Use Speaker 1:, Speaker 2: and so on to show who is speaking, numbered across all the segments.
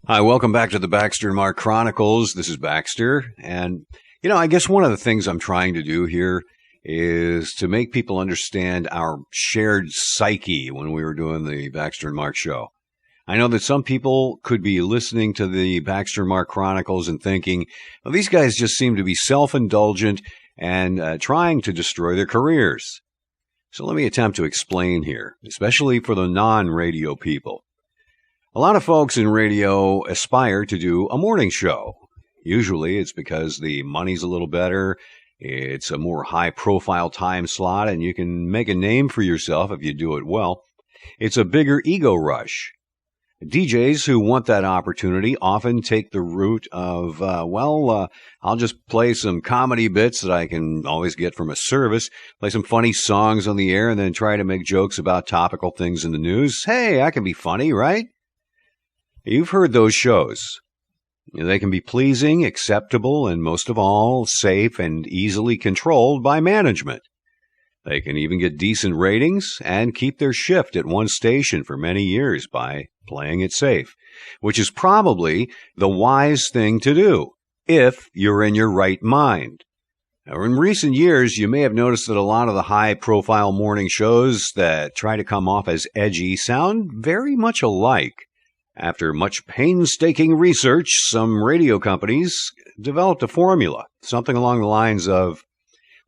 Speaker 1: Hi, welcome back to the Baxter and Mark Chronicles. This is Baxter. And, I guess one of the things I'm trying to do here is to make people understand our shared psyche when we were doing the Baxter and Mark show. I know that some people could be listening to the Baxter and Mark Chronicles and thinking, well, these guys just seem to be self-indulgent and trying to destroy their careers. So let me attempt to explain here, especially for the non-radio people. A lot of folks in radio aspire to do a morning show. Usually it's because the money's a little better, it's a more high-profile time slot, and you can make a name for yourself if you do it well. It's a bigger ego rush. DJs who want that opportunity often take the route of, I'll just play some comedy bits that I can always get from a service, play some funny songs on the air, and then try to make jokes about topical things in the news. Hey, I can be funny, right? You've heard those shows. They can be pleasing, acceptable, and most of all, safe and easily controlled by management. They can even get decent ratings and keep their shift at one station for many years by playing it safe, which is probably the wise thing to do if you're in your right mind. Now, in recent years, you may have noticed that a lot of the high-profile morning shows that try to come off as edgy sound very much alike. After much painstaking research, some radio companies developed a formula, something along the lines of,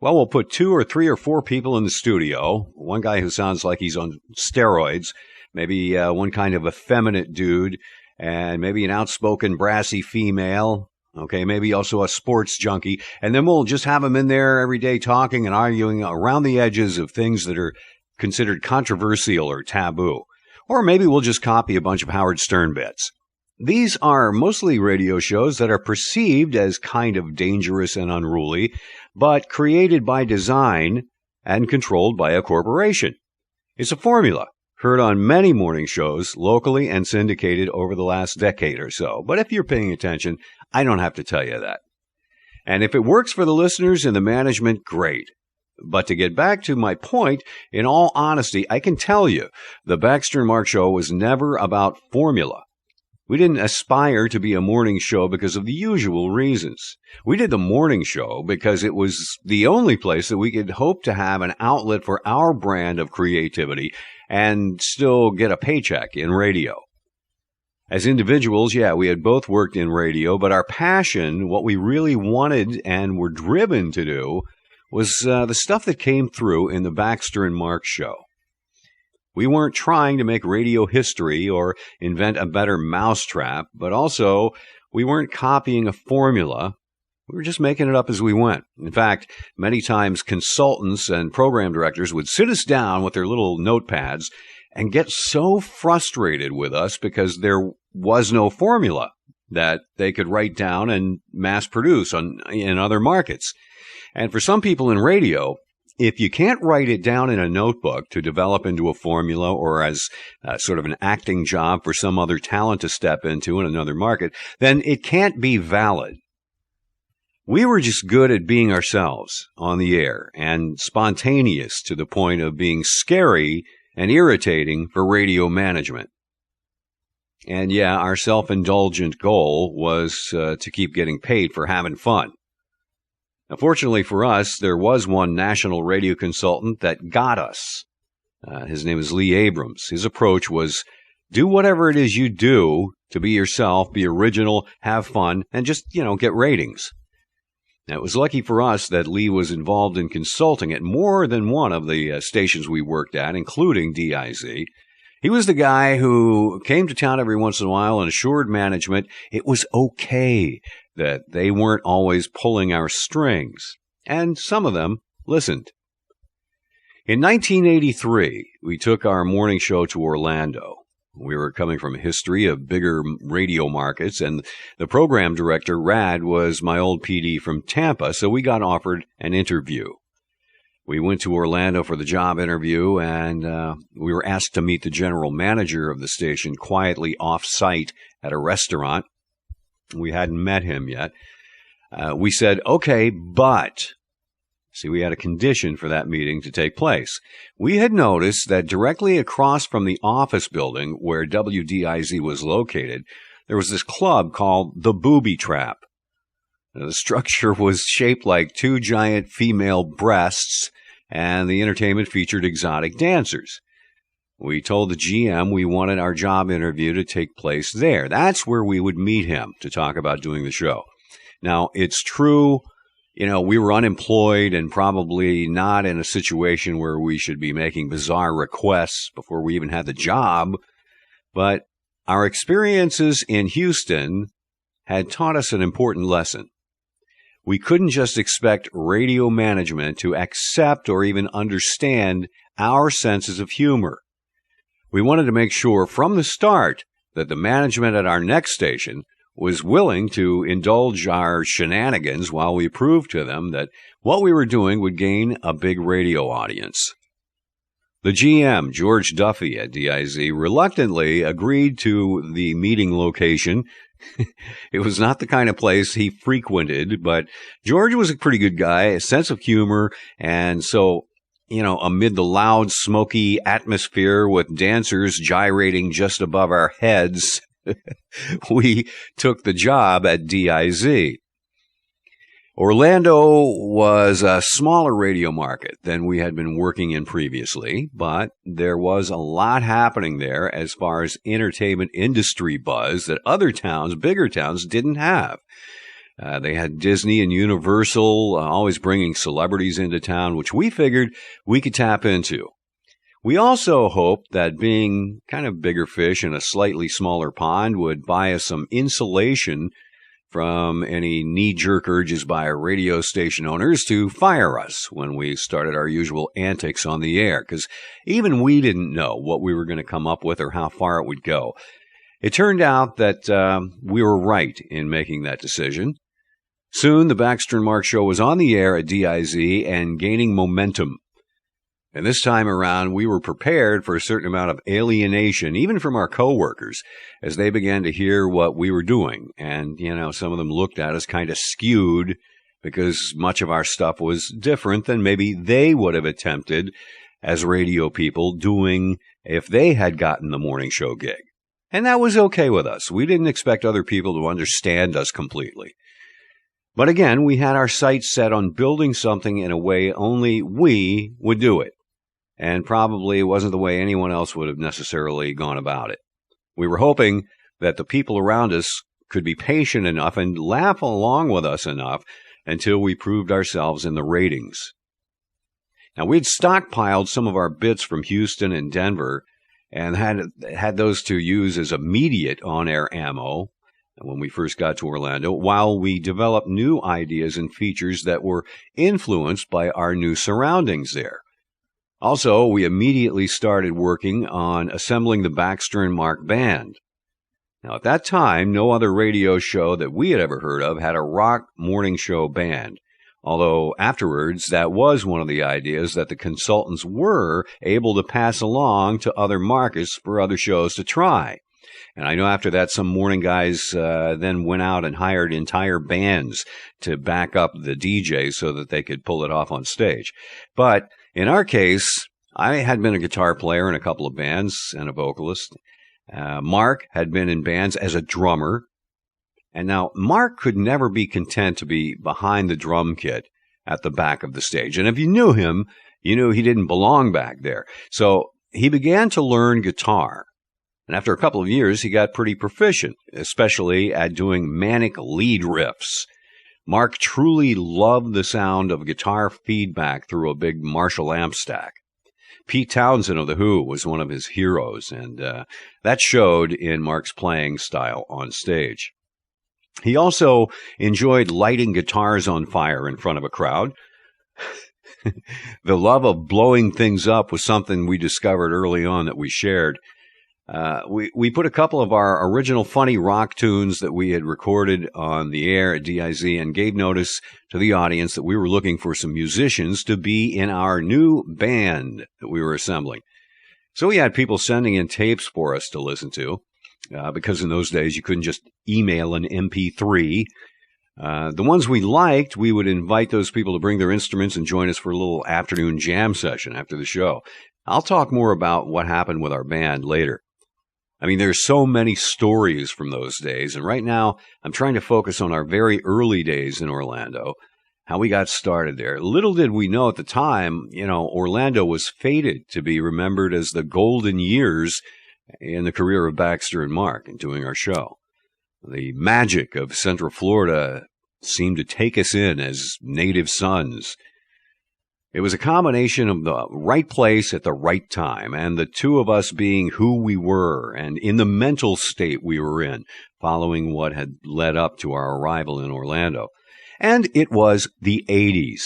Speaker 1: well, we'll put 2 or 3 or 4 people in the studio, one guy who sounds like he's on steroids, maybe one kind of effeminate dude, and maybe an outspoken, brassy female, okay, maybe also a sports junkie, and then we'll just have them in there every day talking and arguing around the edges of things that are considered controversial or taboo. Or maybe we'll just copy a bunch of Howard Stern bits. These are mostly radio shows that are perceived as kind of dangerous and unruly, but created by design and controlled by a corporation. It's a formula heard on many morning shows, locally and syndicated over the last decade or so. But if you're paying attention, I don't have to tell you that. And if it works for the listeners and the management, great. But to get back to my point, in all honesty, I can tell you the Baxter and Mark show was never about formula. We didn't aspire to be a morning show because of the usual reasons. We did the morning show because it was the only place that we could hope to have an outlet for our brand of creativity and still get a paycheck in radio. As individuals, we had both worked in radio, but our passion, what we really wanted and were driven to do, was the stuff that came through in the Baxter and Mark show. We weren't trying to make radio history or invent a better mousetrap, but also we weren't copying a formula. We were just making it up as we went. In fact, many times consultants and program directors would sit us down with their little notepads and get so frustrated with us because there was no formula that they could write down and mass produce in other markets. And for some people in radio, if you can't write it down in a notebook to develop into a formula or as sort of an acting job for some other talent to step into in another market, then it can't be valid. We were just good at being ourselves on the air and spontaneous to the point of being scary and irritating for radio management. And our self-indulgent goal was to keep getting paid for having fun. Now, fortunately for us, there was one national radio consultant that got us. His name is Lee Abrams. His approach was, do whatever it is you do to be yourself, be original, have fun, and just, get ratings. Now, it was lucky for us that Lee was involved in consulting at more than one of the stations we worked at, including DIZ. He was the guy who came to town every once in a while and assured management it was okay that they weren't always pulling our strings, and some of them listened. In 1983, we took our morning show to Orlando. We were coming from a history of bigger radio markets, and the program director, Rad, was my old PD from Tampa, so we got offered an interview. We went to Orlando for the job interview, and we were asked to meet the general manager of the station quietly off-site at a restaurant. We hadn't met him yet. We said, okay, but... See, we had a condition for that meeting to take place. We had noticed that directly across from the office building where WDIZ was located, there was this club called the Booby Trap. Now, the structure was shaped like two giant female breasts, and the entertainment featured exotic dancers. We told the GM we wanted our job interview to take place there. That's where we would meet him to talk about doing the show. Now, it's true, we were unemployed and probably not in a situation where we should be making bizarre requests before we even had the job, but our experiences in Houston had taught us an important lesson. We couldn't just expect radio management to accept or even understand our senses of humor. We wanted to make sure from the start that the management at our next station was willing to indulge our shenanigans while we proved to them that what we were doing would gain a big radio audience. The GM, George Duffy at DIZ, reluctantly agreed to the meeting location. It was not the kind of place he frequented, but George was a pretty good guy, a sense of humor, and so amid the loud, smoky atmosphere with dancers gyrating just above our heads, we took the job at DIZ. Orlando was a smaller radio market than we had been working in previously, but there was a lot happening there as far as entertainment industry buzz that other towns, bigger towns, didn't have. They had Disney and Universal always bringing celebrities into town, which we figured we could tap into. We also hoped that being kind of bigger fish in a slightly smaller pond would buy us some insulation from any knee-jerk urges by our radio station owners to fire us when we started our usual antics on the air, because even we didn't know what we were going to come up with or how far it would go. It turned out that we were right in making that decision. Soon, the Baxter and Mark show was on the air at DIZ and gaining momentum. And this time around, we were prepared for a certain amount of alienation, even from our coworkers, as they began to hear what we were doing. And, some of them looked at us kind of skewed because much of our stuff was different than maybe they would have attempted as radio people doing if they had gotten the morning show gig. And that was okay with us. We didn't expect other people to understand us completely. But again, we had our sights set on building something in a way only we would do it. And probably it wasn't the way anyone else would have necessarily gone about it. We were hoping that the people around us could be patient enough and laugh along with us enough until we proved ourselves in the ratings. Now, we'd stockpiled some of our bits from Houston and Denver and had those to use as immediate on-air ammo when we first got to Orlando, while we developed new ideas and features that were influenced by our new surroundings there. Also, we immediately started working on assembling the Baxter and Mark band. Now, at that time, no other radio show that we had ever heard of had a rock morning show band, although afterwards that was one of the ideas that the consultants were able to pass along to other markets for other shows to try. And I know after that, some morning guys then went out and hired entire bands to back up the DJ so that they could pull it off on stage. But in our case, I had been a guitar player in a couple of bands and a vocalist. Mark had been in bands as a drummer. And now Mark could never be content to be behind the drum kit at the back of the stage. And if you knew him, you knew he didn't belong back there. So he began to learn guitar. And after a couple of years, he got pretty proficient, especially at doing manic lead riffs. Mark truly loved the sound of guitar feedback through a big Marshall amp stack. Pete Townsend of The Who was one of his heroes, and that showed in Mark's playing style on stage. He also enjoyed lighting guitars on fire in front of a crowd. The love of blowing things up was something we discovered early on that we shared. We put a couple of our original funny rock tunes that we had recorded on the air at DIZ and gave notice to the audience that we were looking for some musicians to be in our new band that we were assembling. So we had people sending in tapes for us to listen to, because in those days you couldn't just email an MP3. The ones we liked, we would invite those people to bring their instruments and join us for a little afternoon jam session after the show. I'll talk more about what happened with our band later. I mean, there's so many stories from those days. And right now, I'm trying to focus on our very early days in Orlando, how we got started there. Little did we know at the time, Orlando was fated to be remembered as the golden years in the career of Baxter and Mark in doing our show. The magic of Central Florida seemed to take us in as native sons. It was a combination of the right place at the right time, and the two of us being who we were and in the mental state we were in, following what had led up to our arrival in Orlando. And it was the 80s.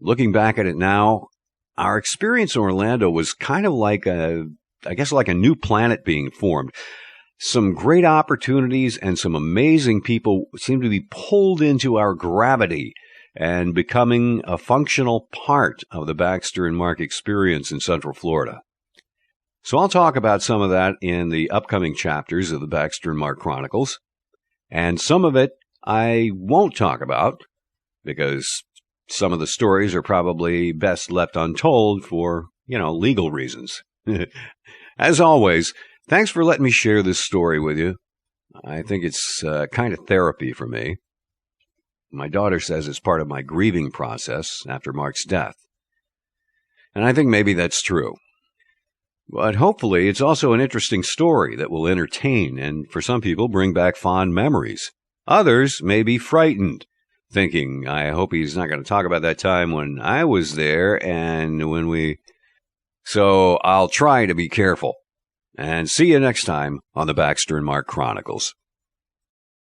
Speaker 1: Looking back at it now, our experience in Orlando was kind of like a new planet being formed. Some great opportunities and some amazing people seemed to be pulled into our gravity and becoming a functional part of the Baxter and Mark experience in Central Florida. So I'll talk about some of that in the upcoming chapters of the Baxter and Mark Chronicles. And some of it I won't talk about because some of the stories are probably best left untold for, legal reasons. As always, thanks for letting me share this story with you. I think it's kind of therapy for me. My daughter says it's part of my grieving process after Mark's death. And I think maybe that's true. But hopefully it's also an interesting story that will entertain and, for some people, bring back fond memories. Others may be frightened, thinking, I hope he's not going to talk about that time when I was there and when we... So I'll try to be careful. And see you next time on the Baxter and Mark Chronicles.